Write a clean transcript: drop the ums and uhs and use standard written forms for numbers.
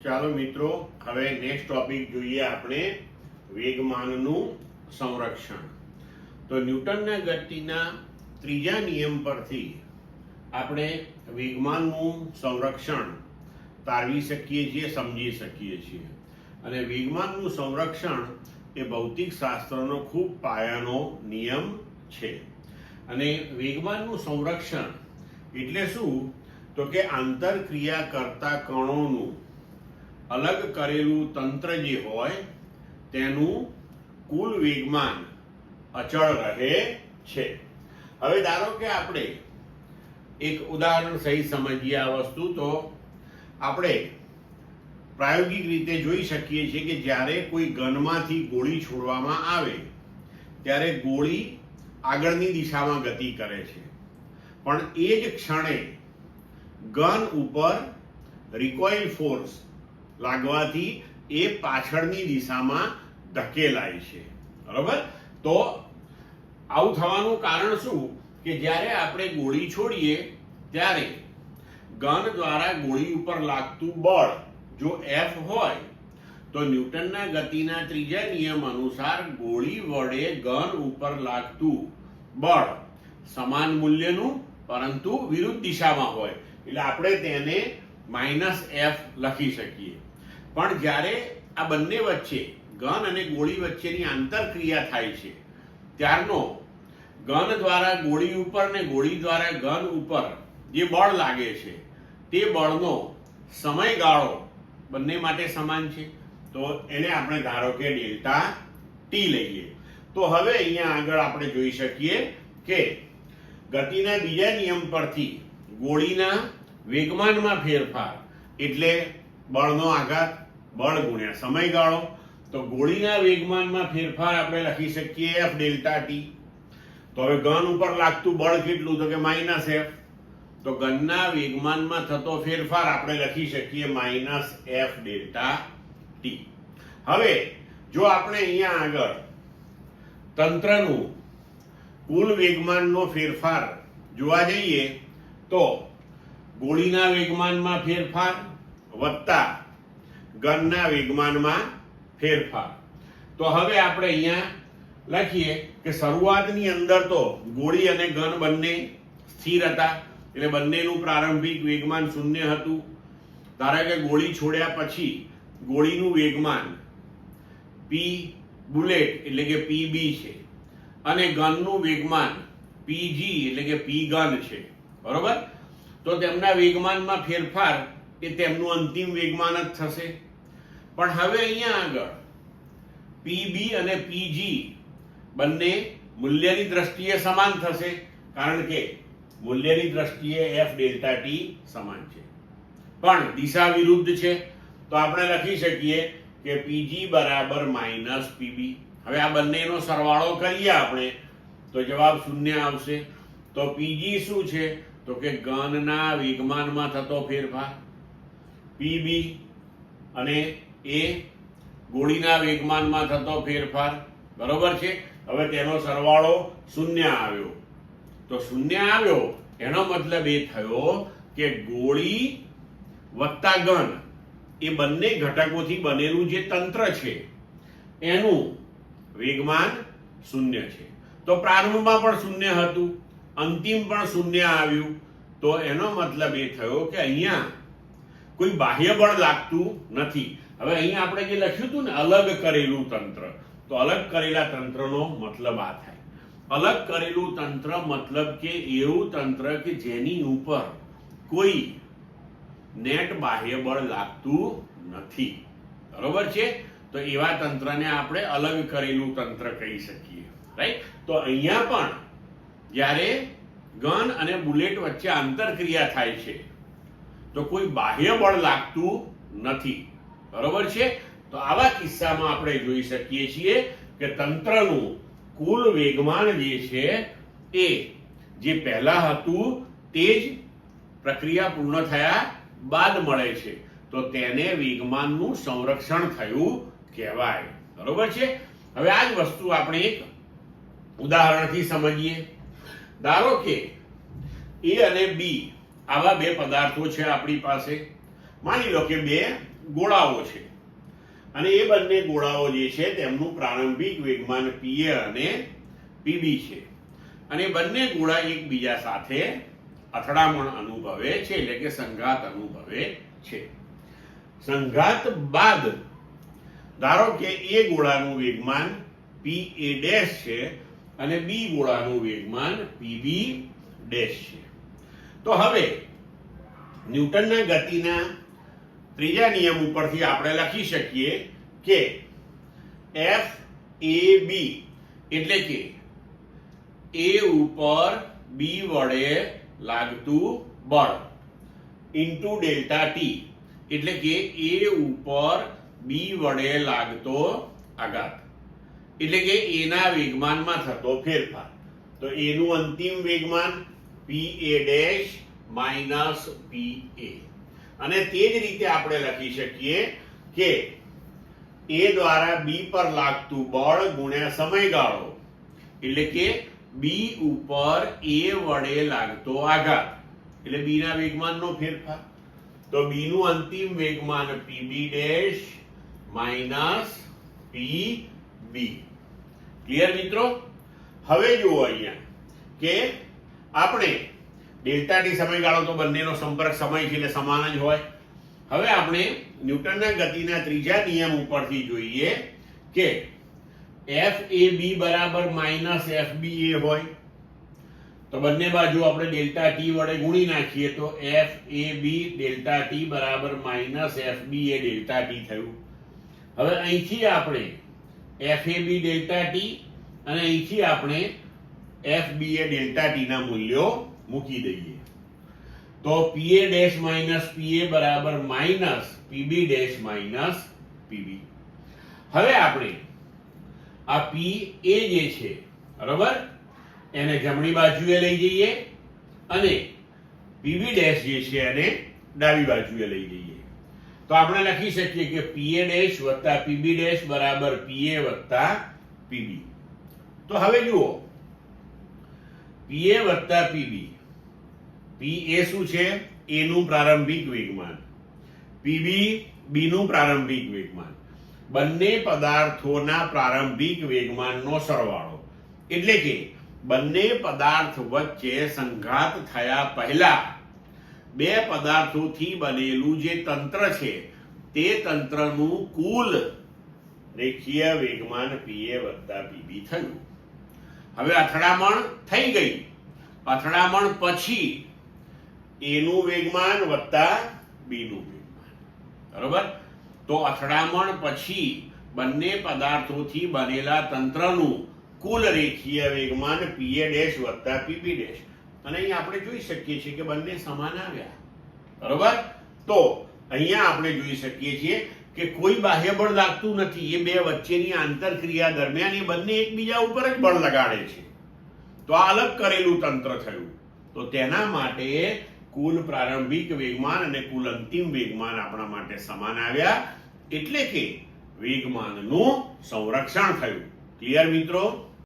ચાલો મિત્રો, હવે નેક્સ્ટ ટોપિક જોઈએ આપણે વેગમાનનું સંરક્ષણ. તો ન્યૂટનના ગતિના ત્રીજા નિયમ પરથી આપણે વેગમાનનું સંરક્ષણ તારવી શકીએ છીએ, સમજી શકીએ છીએ. અને વેગમાનનું સંરક્ષણ એ ભૌતિક શાસ્ત્રનો ખૂબ પાયાનો નિયમ છે. અને વેગમાનનું સંરક્ષણ એટલે શું? તો કે આંતરક્રિયા કરતા કણોનું અલગ કરેલું તંત્ર જે હોય તેનું કુલ વેગમાન અચળ રહે છે. હવે ધારો કે આપણે એક ઉદાહરણ સહિત સમજીએ આ વસ્તુ. તો આપણે પ્રાયોગિક રીતે જોઈ શકીએ છીએ કે જ્યારે કોઈ ગનમાંથી ગોળી છોડવામાં આવે ત્યારે ગોળી આગળની દિશામાં ગતિ કરે છે, પણ એ જ ક્ષણે ગન ઉપર રિકોઇલ ફોર્સ લાગવાથી એ પાછળની દિશામાં ધકેલાય છે. બરોબર? તો આવું થવાનું કારણ શું? કે જ્યારે આપણે ગોળી છોડીએ ત્યારે ગન દ્વારા ગોળી ઉપર લાગતું બળ જો F હોય તો ન્યૂટનના ગતિના ત્રીજા નિયમ અનુસાર ગોળી વડે ગન ઉપર લાગતું બળ સમાન મૂલ્યનું પરંતુ વિરુદ્ધ દિશામાં હોય, એટલે આપણે તેને -F લખી શકીએ. પણ જ્યારે આ બંને વચ્ચે ગન અને ગોળી વચ્ચેની આંતરક્રિયા થાય છે ત્યારનો ગન દ્વારા ગોળી ઉપર ને ગોળી દ્વારા ગન ઉપર જે બળ લાગે છે તે બળનો સમયગાળો બંને માટે સમાન છે. તો એને આપણે ધારો કે ડેલ્ટા ટી લઈએ. તો હવે અહીંયા આગળ આપણે જોઈ શકીએ કે ગતિના બીજા નિયમ પરથી ગોળીના વેગમાનમાં ફેરફાર એટલે બળનો આઘાત, બળ ગુણ્યા સમયગાળો. તો ગોળીના વેગમાનમાં ફેરફાર આપણે લખી શકીએ F ડેલ્ટા ટી. તો હવે ગન ઉપર લાગતું બળ કેટલું? તો કે -F. તો ગનના વેગમાનમાં થતો ફેરફાર આપણે લખી શકીએ -F ડેલ્ટા ટી. હવે જો આપણે અહીંયા આગળ તંત્રનું કુલ વેગમાનનો ફેરફાર જોવા જઈએ તો ગોળીના વેગમાનમાં ફેરફાર વત્તા ગનના વેગમાનમાં ફેરફાર. તો હવે આપણે અહીંયા લખીએ કે શરૂઆતની અંદર તો ગોળી અને ગન બંને સ્થિર હતા, એટલે બંનેનું પ્રારંભિક વેગમાન 0 હતું. ધારો કે ગોળી છોડ્યા પછી ગોળીનું વેગમાન p બુલેટ એટલે કે pb છે અને ગનનું વેગમાન pg એટલે કે p ગન છે. બરોબર? તો તેમના વેગમાનમાં ફેરફાર એ તેમનું અંતિમ વેગમાન જ થશે. પણ હવે અહીંયા આગળ pb અને pg બંને મૂલ્યની દ્રષ્ટિએ સમાન થશે, કારણ કે મૂલ્યની દ્રષ્ટિએ F ડેલ્ટા ટી સમાન છે, પણ દિશા વિરુદ્ધ છે. તો આપણે લખી શકીએ કે pg બરાબર -pb. હવે આ બંનેનો સરવાળો કરીએ આપણે તો જવાબ 0 આવશે. તો pg શું છે? તો કે ગનના વેગમાનમાં થતો ફેરફાર, pb અને એ ગોળીના વેગમાનમાં થતો ફેરફાર. બરોબર છે? હવે તેનો સરવાળો 0 આવ્યો. તો 0 આવ્યો એનો મતલબ એ થયો કે ગોળી વત્તા ગન એ બંને ઘટકોથી બનેલું જે તંત્ર છે એનું વેગમાન 0 છે. તો પ્રારંભમાં પણ 0 હતું, અંતિમ પણ 0 આવ્યું. તો એનો મતલબ એ થયો કે અહીંયા કોઈ બાહ્ય બળ લાગતું નથી. હવે અહીંયા આપણે જે લખ્યું હતું ને અલગ કરેલું તંત્ર, તો અલગ કરેલા તંત્રનો મતલબ આ થાય. અલગ કરેલું તંત્ર મતલબ કે એવું તંત્ર કે જેની ઉપર કોઈ નેટ બાહ્ય બળ લાગતું નથી. બરોબર છે? તો એવા તંત્રને આપણે અલગ કરેલું તંત્ર કહી શકીએ. રાઈટ? તો અહીંયા પણ જ્યારે ગન અને બુલેટ વચ્ચે આંતરક્રિયા થાય છે તો કોઈ બાહ્ય બળ લાગતું નથી. બરોબર છે? તો આવા કિસ્સામાં આપણે જોઈ શકીએ છીએ કે તંત્રનું કુલ વેગમાન જે છે એ જે પહેલા હતું તે જ પ્રક્રિયા પૂર્ણ થયા બાદ મળે છે, તો તેને વેગમાનનું સંરક્ષણ થયું કહેવાય. બરોબર છે? હવે આ જ વસ્તુ આપણે એક ઉદાહરણથી સમજીએ. ધારો કે A અને B આવા બે પદાર્થો છે આપણી પાસે. માની લો કે બે ગોળાઓ છે અને એ બંને ગોળાઓ જે છે તેમનું પ્રારંભિક વેગમાન Pa અને Pb છે અને બંને ગોળા એકબીજા સાથે અથડામણ અનુભવે છે, એટલે કે સંઘાત અનુભવે છે. સંઘાત બાદ ધારો કે એ ગોળાનું વેગમાન Pa' છે અને બી ગોળાનું વેગમાન Pb' છે. તો હવે ન્યૂટનના ગતિના ત્રીજા નિયમ ઉપરથી આપણે લખી શકીએ કે F(a)b એટલે કે A ઉપર B વડે લાગતું બળ ઇન્ટુ ડેલ્ટા ટી એટલે કે A ઉપર B વડે લાગતો આઘાત એટલે કે A ના વેગમાનમાં થતો ફેરફાર. તો A નું અંતિમ વેગમાન Pa' માઇનસ Pa અને તે જ રીતે આપણે લખી શકીએ કે A દ્વારા B પર લાગતું બળ ગુણ્યા સમયગાળો એટલે કે B ઉપર A વડે લાગતો આઘાત એટલે B ના વેગમાનનો ફેરફાર. તો B નું અંતિમ વેગમાન Pb' માઇનસ Pb. ક્લિયર મિત્રો? હવે જુઓ અહીંયા કે આપણે ડેલ્ટા ટી સમયગાળો તો બંનેનો સંપર્ક સમય છે એટલે સમાન જ હોય. હવે આપણે ન્યૂટનના ગતિના ત્રીજા નિયમ ઉપરથી જોઈએ કે FAB બરાબર માઇનસ FBA હોય તો બંને બાજુ આપણે ડેલ્ટા ટી વડે ગુણી નાખીએ તો FAB ડેલ્ટા ટી બરાબર માઇનસ FBA ડેલ્ટા ટી થયું. હવે અહીંથી આપણે FAB ડેલ્ટા ટી અને અહીંથી આપણે FBA ડેલ્ટા ટી ના મૂલ્યો મૂકી દઈએ તો Pa' માઇનસ Pa બરાબર માઇનસ Pb' માઇનસ Pb. હવે આપણે આ Pa જે છે બરાબર એને જમણી બાજુએ લઈ જઈએ અને Pb' જે છે એને ડાબી બાજુએ લઈ જઈએ તો આપણે લખી શકીએ કે Pa' વત્તા Pb' બરાબર Pa વત્તા Pb. તો હવે જુઓ Pa વત્તા Pb, Pa શું છે? A નું પ્રારંભિક વેગમાન, Pb B નું પ્રારંભિક વેગમાન, બંને પદાર્થોના પ્રારંભિક વેગમાનનો સરવાળો એટલે કે બંને પદાર્થ વચ્ચે સંઘાત થયા પહેલા બે પદાર્થોથી બનેલું જે તંત્ર છે તે તંત્રનું કુલ રેખીય વેગમાન Pa વત્તા Pb થયું. હવે અથડામણ થઈ ગઈ. અથડામણ પછી A નું વેગમાન વત્તા B નું વેગમાન બરોબર. તો અથડામણ પછી બંને પદાર્થોથી બનેલા તંત્રનું કુલ રેખીય વેગમાન Pa' વત્તા Pb' અને અહીં આપણે જોઈ શકીએ છીએ કે બંને સમાન આવ્યા બરોબર. તો અહીંયા આપણે જોઈ શકીએ છીએ કે કોઈ બાહ્ય બળ લાગતું નથી. એ બે વચ્ચેની આંતરક્રિયા દરમિયાન એ બંને એકબીજા ઉપર જ બળ લગાડે છે. તો આ અલગ કરેલું તંત્ર થયું. તો તેના માટે કુલ પ્રારંભિક વેગમાન અને કુલ અંતિમ વેગમાન આપણા માટે સમાન આવ્યા એટલે કે વેગમાનનું સંરક્ષણ થયું. ક્લિયર મિત્રો?